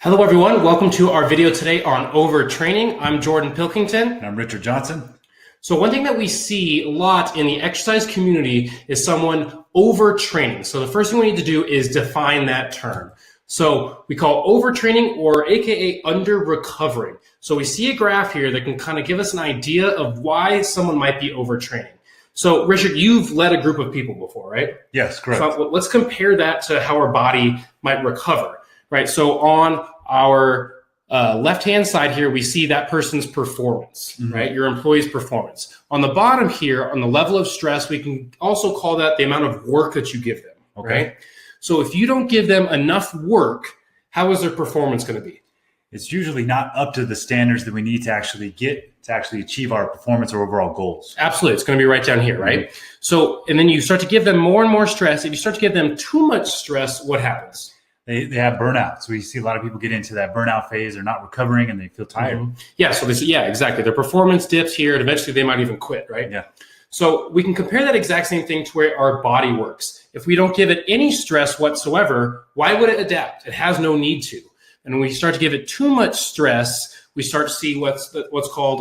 Hello everyone, welcome to our video today on overtraining. I'm Jordan Pilkington. And I'm Richard Johnson. So one thing that we see a lot in the exercise community is someone overtraining. So the first thing we need to do is define that term. So we call overtraining, or AKA under recovering. So we see a graph here that can kind of give us an idea of why someone might be overtraining. So Richard, you've led a group of people before, right? Yes, correct. So let's compare that to how our body might recover, right? So on our left-hand side here, we see that person's performance, right? Your employee's performance. On the bottom here, on the level of stress, we can also call that the amount of work that you give them, right? So if you don't give them enough work, how is their performance going to be? It's usually not up to the standards that we need to actually achieve our performance or overall goals. Absolutely. It's going to be right down here, right? So, and then you start to give them more and more stress. If you start to give them too much stress, what happens? They have burnout. So we see a lot of people get into that burnout phase. They're not recovering and they feel tired. Yeah. So exactly. Their performance dips here and eventually they might even quit, right? Yeah. So we can compare that exact same thing to where our body works. If we don't give it any stress whatsoever, why would it adapt? It has no need to. And when we start to give it too much stress, we start to see what's called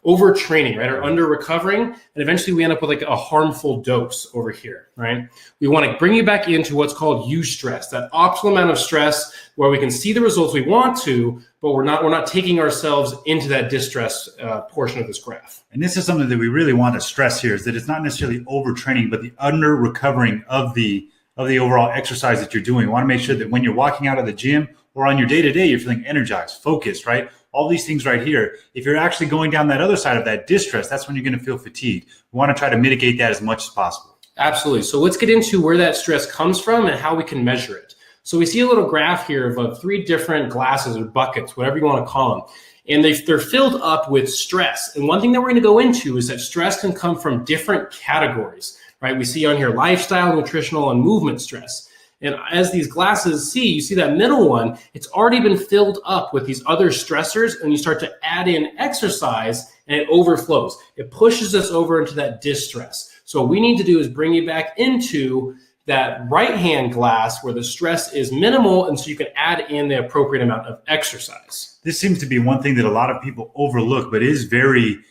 overtraining, right? Or under recovering. And eventually we end up with like a harmful dose over here, right? We want to bring you back into what's called eustress, that optimal amount of stress where we can see the results we want to, but we're not taking ourselves into that distress portion of this graph. And this is something that we really want to stress here, is that it's not necessarily overtraining, but the under recovering of the overall exercise that you're doing. We want to make sure that when you're walking out of the gym or on your day-to-day, you're feeling energized, focused, right? All these things right here. If you're actually going down that other side of that distress, that's when you're going to feel fatigued. We want to try to mitigate that as much as possible. Absolutely. So let's get into where that stress comes from and how we can measure it. So we see a little graph here of 3 different glasses or buckets, whatever you want to call them. And they're filled up with stress. And one thing that we're going to go into is that stress can come from different categories, right? We see on here lifestyle, nutritional, and movement stress. And as these glasses you see that middle one, it's already been filled up with these other stressors, and you start to add in exercise and it overflows. It pushes us over into that distress. So what we need to do is bring you back into that right-hand glass where the stress is minimal, and so you can add in the appropriate amount of exercise. This seems to be one thing that a lot of people overlook, but is very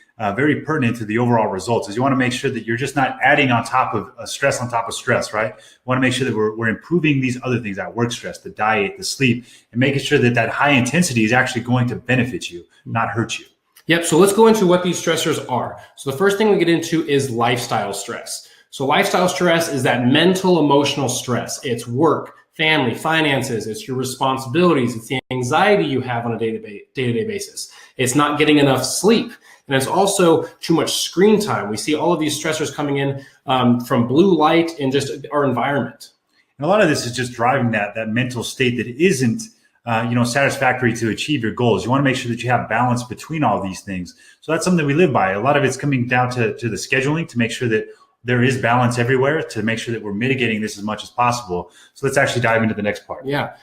pertinent to the overall results. Is you want to make sure that you're just not adding on top of stress on top of stress, right? We want to make sure that we're improving these other things, that work stress, the diet, the sleep, and making sure that high intensity is actually going to benefit you, not hurt you. Yep. So let's go into what these stressors are. So the first thing we get into is lifestyle stress. So lifestyle stress is that mental, emotional stress. It's work, family, finances, it's your responsibilities, it's the anxiety you have on a day-to-day basis. It's not getting enough sleep. And it's also too much screen time. We see all of these stressors coming in from blue light and just our environment. And a lot of this is just driving that mental state that isn't satisfactory to achieve your goals. You want to make sure that you have balance between all these things. So that's something we live by. A lot of it's coming down to the scheduling to make sure that there is balance everywhere, to make sure that we're mitigating this as much as possible. So let's actually dive into the next part. Yeah.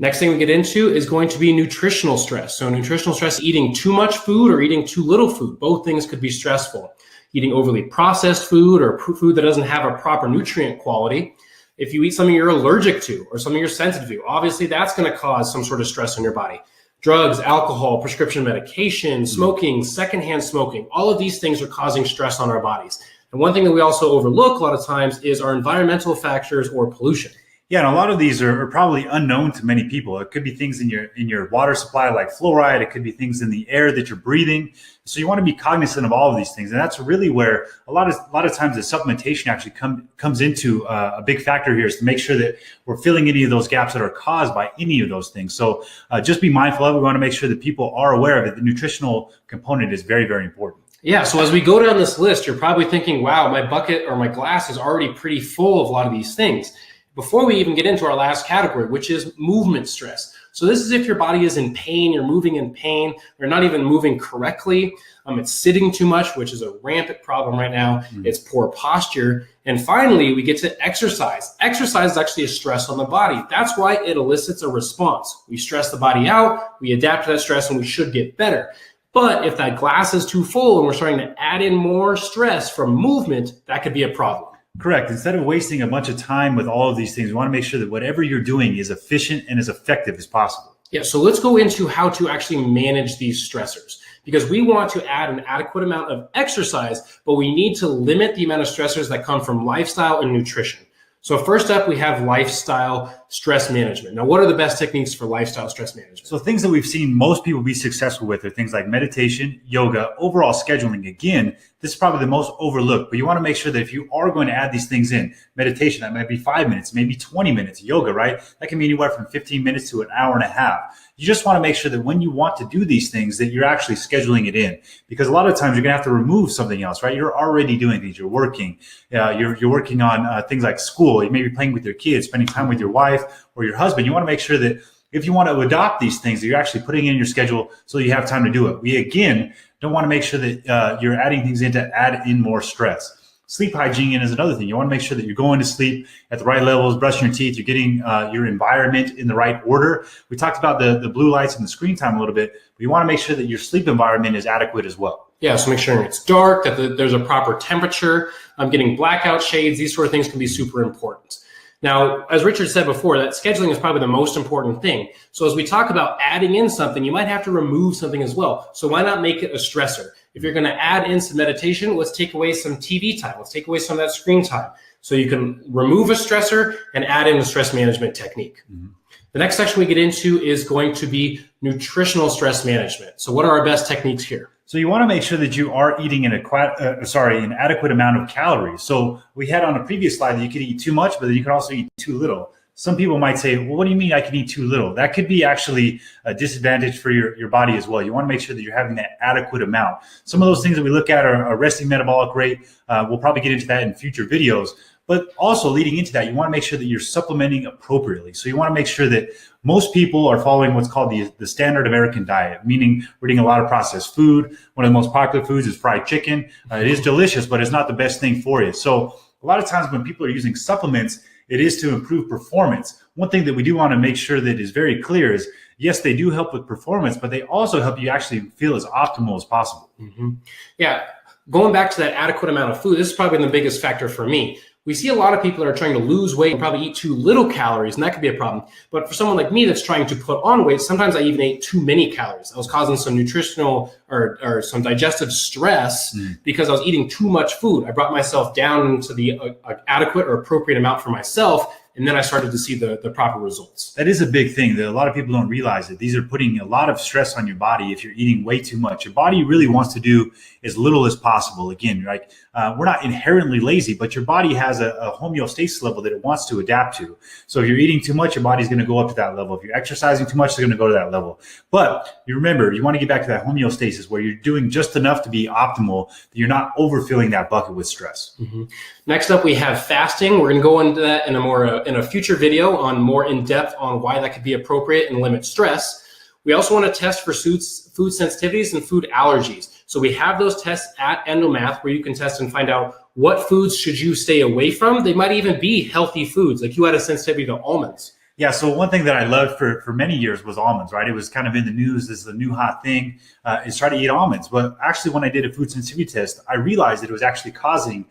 Next thing we get into is going to be nutritional stress. So nutritional stress, eating too much food or eating too little food. Both things could be stressful. Eating overly processed food or food that doesn't have a proper nutrient quality. If you eat something you're allergic to or something you're sensitive to, obviously that's going to cause some sort of stress in your body. Drugs, alcohol, prescription medication, smoking, secondhand smoking, all of these things are causing stress on our bodies. And one thing that we also overlook a lot of times is our environmental factors or pollution. Yeah, and a lot of these are probably unknown to many people. It could be things in your water supply like fluoride. It could be things in the air that you're breathing. So you want to be cognizant of all of these things. And that's really where a lot of times the supplementation actually comes into a big factor here, is to make sure that we're filling any of those gaps that are caused by any of those things. So just be mindful of it. We want to make sure that people are aware of it. The nutritional component is very, very important. Yeah, so as we go down this list, you're probably thinking, wow, my bucket or my glass is already pretty full of a lot of these things. Before we even get into our last category, which is movement stress. So this is if your body is in pain, you're moving in pain, or not even moving correctly. It's sitting too much, which is a rampant problem right now. It's poor posture. And finally, we get to exercise. Exercise is actually a stress on the body. That's why it elicits a response. We stress the body out, we adapt to that stress, and we should get better. But if that glass is too full and we're starting to add in more stress from movement, that could be a problem. Correct. Instead of wasting a bunch of time with all of these things, we want to make sure that whatever you're doing is efficient and as effective as possible. Yeah, so let's go into how to actually manage these stressors, because we want to add an adequate amount of exercise, but we need to limit the amount of stressors that come from lifestyle and nutrition. So first up, we have lifestyle stress management. Now, what are the best techniques for lifestyle stress management? So things that we've seen most people be successful with are things like meditation, yoga, overall scheduling. Again, this is probably the most overlooked, but you want to make sure that if you are going to add these things in, meditation, that might be 5 minutes, maybe 20 minutes, yoga, right? That can be anywhere from 15 minutes to an hour and a half. You just want to make sure that when you want to do these things, that you're actually scheduling it in, because a lot of times you're going to have to remove something else, right? You're already doing things. You're working. You're working on things like school. You may be playing with your kids, spending time with your wife or your husband. You want to make sure that if you want to adopt these things, that you're actually putting in your schedule so you have time to do it. We, again, don't want to make sure that you're adding things in to add in more stress. Sleep hygiene is another thing. You want to make sure that you're going to sleep at the right levels, brushing your teeth, you're getting your environment in the right order. We talked about the blue lights and the screen time a little bit, but you want to make sure that your sleep environment is adequate as well. Yeah, so make sure it's dark, that there's a proper temperature. Getting blackout shades, these sort of things can be super important. Now, as Richard said before, that scheduling is probably the most important thing. So as we talk about adding in something, you might have to remove something as well. So why not make it a stressor? If you're going to add in some meditation, let's take away some TV time. Let's take away some of that screen time. So you can remove a stressor and add in a stress management technique. Mm-hmm. The next section we get into is going to be nutritional stress management. So what are our best techniques here? So you want to make sure that you are eating an adequate amount of calories. So we had on a previous slide that you could eat too much, but then you can also eat too little. Some people might say, well, what do you mean I can eat too little? That could be actually a disadvantage for your body as well. You want to make sure that you're having that adequate amount. Some of those things that we look at are resting metabolic rate. We'll probably get into that in future videos. But also leading into that, you want to make sure that you're supplementing appropriately. So you want to make sure that most people are following what's called the standard American diet, meaning we're eating a lot of processed food. One of the most popular foods is fried chicken. It is delicious, but it's not the best thing for you. So a lot of times when people are using supplements, it is to improve performance. One thing that we do want to make sure that is very clear is, yes, they do help with performance, but they also help you actually feel as optimal as possible. Mm-hmm. Yeah, going back to that adequate amount of food, this is probably the biggest factor for me. We see a lot of people that are trying to lose weight and probably eat too little calories, and that could be a problem. But for someone like me that's trying to put on weight, sometimes I even ate too many calories. I was causing some nutritional or some digestive stress because I was eating too much food. I brought myself down to the adequate or appropriate amount for myself, and then I started to see the proper results. That is a big thing that a lot of people don't realize, that these are putting a lot of stress on your body if you're eating way too much. Your body really wants to do as little as possible. Again, like we're not inherently lazy, but your body has a homeostasis level that it wants to adapt to. So if you're eating too much, your body's going to go up to that level. If you're exercising too much, it's going to go to that level. But you remember, you want to get back to that homeostasis where you're doing just enough to be optimal, that you're not overfilling that bucket with stress. Mm-hmm. Next up, we have fasting. We're going to go into that in a future video on more in depth on why that could be appropriate and limit stress. We also want to test for food sensitivities and food allergies. So we have those tests at Endomath where you can test and find out what foods should you stay away from. They might even be healthy foods, like you had a sensitivity to almonds. Yeah, so one thing that I loved for many years was almonds, right? It was kind of in the news as the new hot thing, is try to eat almonds. But actually, when I did a food sensitivity test, I realized that it was actually causing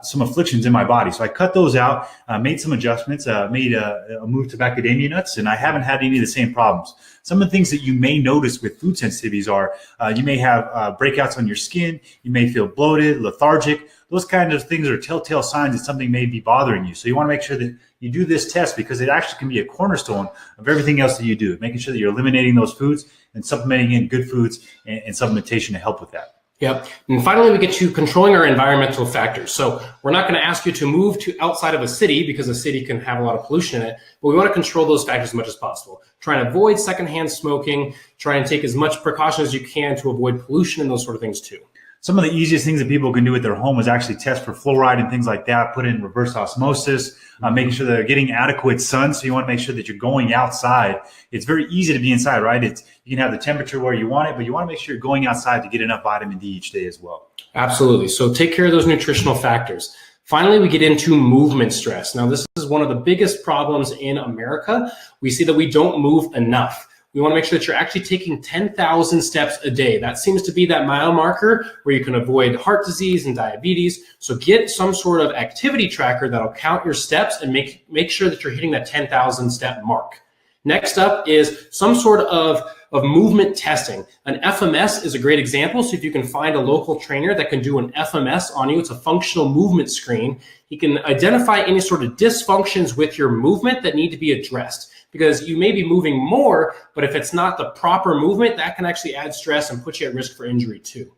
some afflictions in my body. So I cut those out, made some adjustments, made a move to macadamia nuts, and I haven't had any of the same problems. Some of the things that you may notice with food sensitivities are you may have breakouts on your skin, you may feel bloated, lethargic. Those kinds of things are telltale signs that something may be bothering you. So you want to make sure that you do this test, because it actually can be a cornerstone of everything else that you do, making sure that you're eliminating those foods and supplementing in good foods and supplementation to help with that. Yep. And finally, we get to controlling our environmental factors. So we're not going to ask you to move to outside of a city, because a city can have a lot of pollution in it, but we want to control those factors as much as possible. Try and avoid secondhand smoking, try and take as much precaution as you can to avoid pollution and those sort of things too. Some of the easiest things that people can do at their home is actually test for fluoride and things like that, put in reverse osmosis, making sure that they're getting adequate sun. So you want to make sure that you're going outside. It's very easy to be inside, right? You can have the temperature where you want it, but you want to make sure you're going outside to get enough vitamin D each day as well. Absolutely. So take care of those nutritional factors. Finally, we get into movement stress. Now, this is one of the biggest problems in America. We see that we don't move enough. We want to make sure that you're actually taking 10,000 steps a day. That seems to be that mile marker where you can avoid heart disease and diabetes. So get some sort of activity tracker that'll count your steps and make sure that you're hitting that 10,000 step mark. Next up is some sort of movement testing. An FMS is a great example. So if you can find a local trainer that can do an FMS on you, it's a functional movement screen. He can identify any sort of dysfunctions with your movement that need to be addressed, because you may be moving more, but if it's not the proper movement, that can actually add stress and put you at risk for injury too.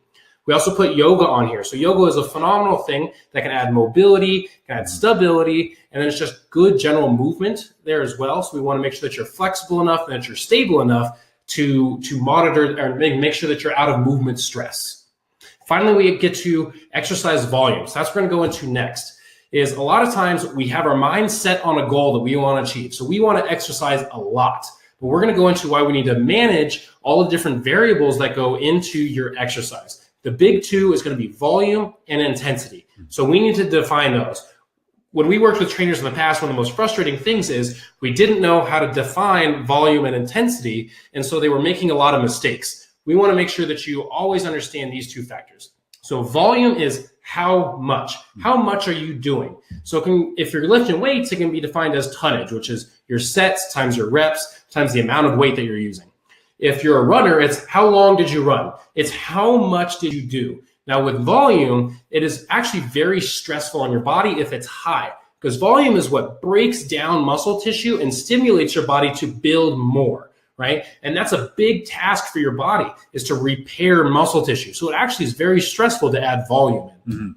We also put yoga on here. So yoga is a phenomenal thing that can add mobility, can add stability, and then it's just good general movement there as well. So we want to make sure that you're flexible enough and that you're stable enough to monitor or make sure that you're out of movement stress. Finally, we get to exercise volume. So that's what we're going to go into next. Is a lot of times we have our mind set on a goal that we want to achieve. So we want to exercise a lot. But we're going to go into why we need to manage all the different variables that go into your exercise. The big two is going to be volume and intensity. So we need to define those. When we worked with trainers in the past, one of the most frustrating things is we didn't know how to define volume and intensity, and so they were making a lot of mistakes. We want to make sure that you always understand these two factors. So volume is how much. How much are you doing? So if you're lifting weights, it can be defined as tonnage, which is your sets times your reps times the amount of weight that you're using. If you're a runner, it's how long did you run? It's how much did you do? Now with volume, it is actually very stressful on your body if it's high, because volume is what breaks down muscle tissue and stimulates your body to build more, right? And that's a big task for your body, is to repair muscle tissue. So it actually is very stressful to add volume in. Mm-hmm.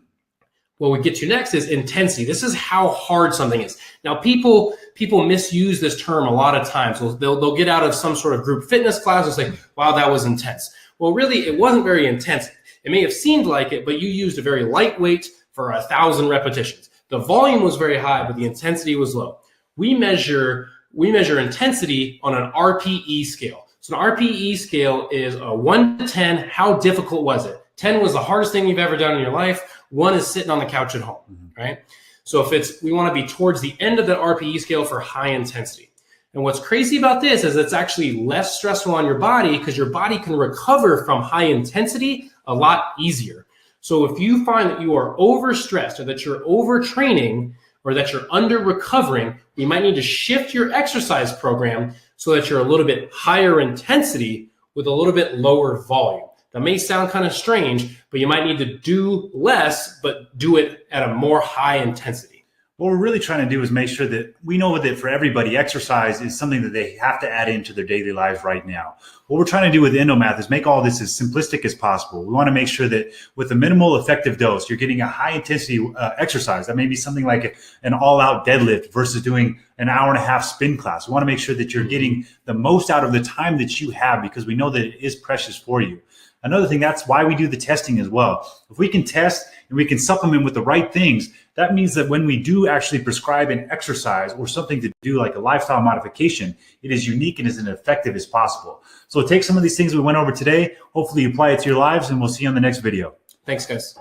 What we get to next is intensity. This is how hard something is. Now, people misuse this term a lot of times. They'll get out of some sort of group fitness class and say, wow, that was intense. Well, really, it wasn't very intense. It may have seemed like it, but you used a very light weight for 1,000 repetitions. The volume was very high, but the intensity was low. We measure intensity on an RPE scale. So an RPE scale is a 1 to 10. How difficult was it? 10 was the hardest thing you've ever done in your life. 1 is sitting on the couch at home, right? So we want to be towards the end of the RPE scale for high intensity. And what's crazy about this is it's actually less stressful on your body, because your body can recover from high intensity a lot easier. So if you find that you are overstressed or that you're overtraining or that you're under recovering, we might need to shift your exercise program so that you're a little bit higher intensity with a little bit lower volume. That may sound kind of strange, but you might need to do less, but do it at a more high intensity. What we're really trying to do is make sure that we know that for everybody, exercise is something that they have to add into their daily lives right now. What we're trying to do with Endomath is make all this as simplistic as possible. We want to make sure that with a minimal effective dose, you're getting a high intensity exercise. That may be something like an all-out deadlift versus doing an hour-and-a-half spin class. We want to make sure that you're getting the most out of the time that you have, because we know that it is precious for you. Another thing, that's why we do the testing as well. If we can test and we can supplement with the right things, that means that when we do actually prescribe an exercise or something to do like a lifestyle modification, it is unique and as effective as possible. So take some of these things we went over today. Hopefully you apply it to your lives, and we'll see you on the next video. Thanks, guys.